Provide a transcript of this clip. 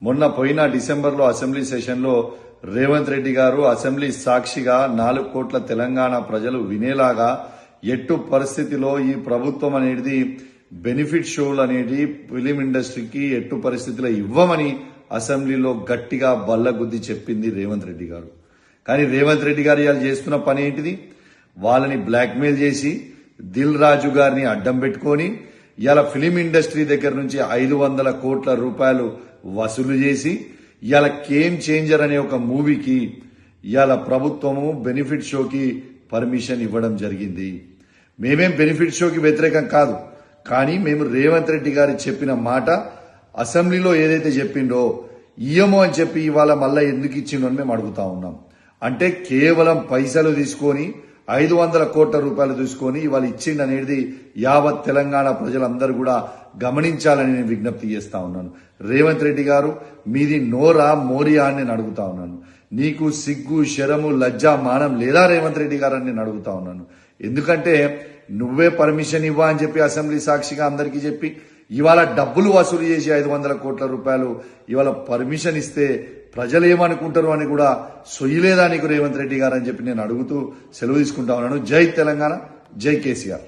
మొన్న పోయిన డిసెంబర్లో అసెంబ్లీ సెషన్లో రేవంత్ రెడ్డి గారు అసెంబ్లీ సాక్షిగా 4 కోట్ల తెలంగాణ ప్రజలు వినేలాగా ఎట్టు పరిస్థితిలో ఈ ప్రభుత్వం అనేది బెనిఫిట్ షోలు అనేది ఫిలిం ఇండస్ట్రీకి ఎట్టు పరిస్థితిలో ఇవ్వమని అసెంబ్లీలో గట్టిగా బల్లగుద్ది చెప్పింది రేవంత్ రెడ్డి గారు. కానీ రేవంత్ రెడ్డి గారు ఇవాళ చేస్తున్న పని ఏంటిది? వాళ్ళని బ్లాక్మెయిల్ చేసి దిల్ రాజు గారిని అడ్డం పెట్టుకొని ఇవాళ ఫిలిం ఇండస్ట్రీ దగ్గర నుంచి 500 కోట్ల రూపాయలు వసూలు చేసి ఇవాళ గేమ్ చేంజర్ అనే ఒక మూవీకి ఇవాళ ప్రభుత్వము బెనిఫిట్ షోకి పర్మిషన్ ఇవ్వడం జరిగింది. మేమేం బెనిఫిట్ షోకి వ్యతిరేకం కాదు, కానీ మేము రేవంత్ రెడ్డి గారు చెప్పిన మాట అసెంబ్లీలో ఏదైతే చెప్పిండో ఇయ్యమో అని చెప్పి ఇవాళ మళ్ళా ఎందుకు ఇచ్చిండో అని మేము అడుగుతా ఉన్నాం. అంటే కేవలం పైసలు తీసుకొని 500 కోట్ల రూపాయలు తీసుకొని ఇవాళ ఇచ్చిండనేది యావత్ తెలంగాణ ప్రజలందరూ కూడా గమనించాలని నేను విజ్ఞప్తి చేస్తా ఉన్నాను. రేవంత్ రెడ్డి గారు, మీది నోరా మోరియా అని నేను అడుగుతా ఉన్నాను. నీకు సిగ్గు శరము లజ్జ మానం లేదా రేవంత్ రెడ్డి గారు అని నేను అడుగుతా ఉన్నాను. ఎందుకంటే నువ్వే పర్మిషన్ ఇవ్వా అని చెప్పి అసెంబ్లీ సాక్షిగా అందరికీ చెప్పి ఇవాళ డబ్బులు వసూలు చేసి 500 కోట్ల రూపాయలు ఇవాళ పర్మిషన్ ఇస్తే ప్రజలు ఏమనుకుంటారు అని కూడా సొయ్యలేదా నీకు రేవంత్ రెడ్డి గారు అని చెప్పి నేను అడుగుతూ సెలవు తీసుకుంటా ఉన్నాను. జై తెలంగాణ, జై కేసీఆర్.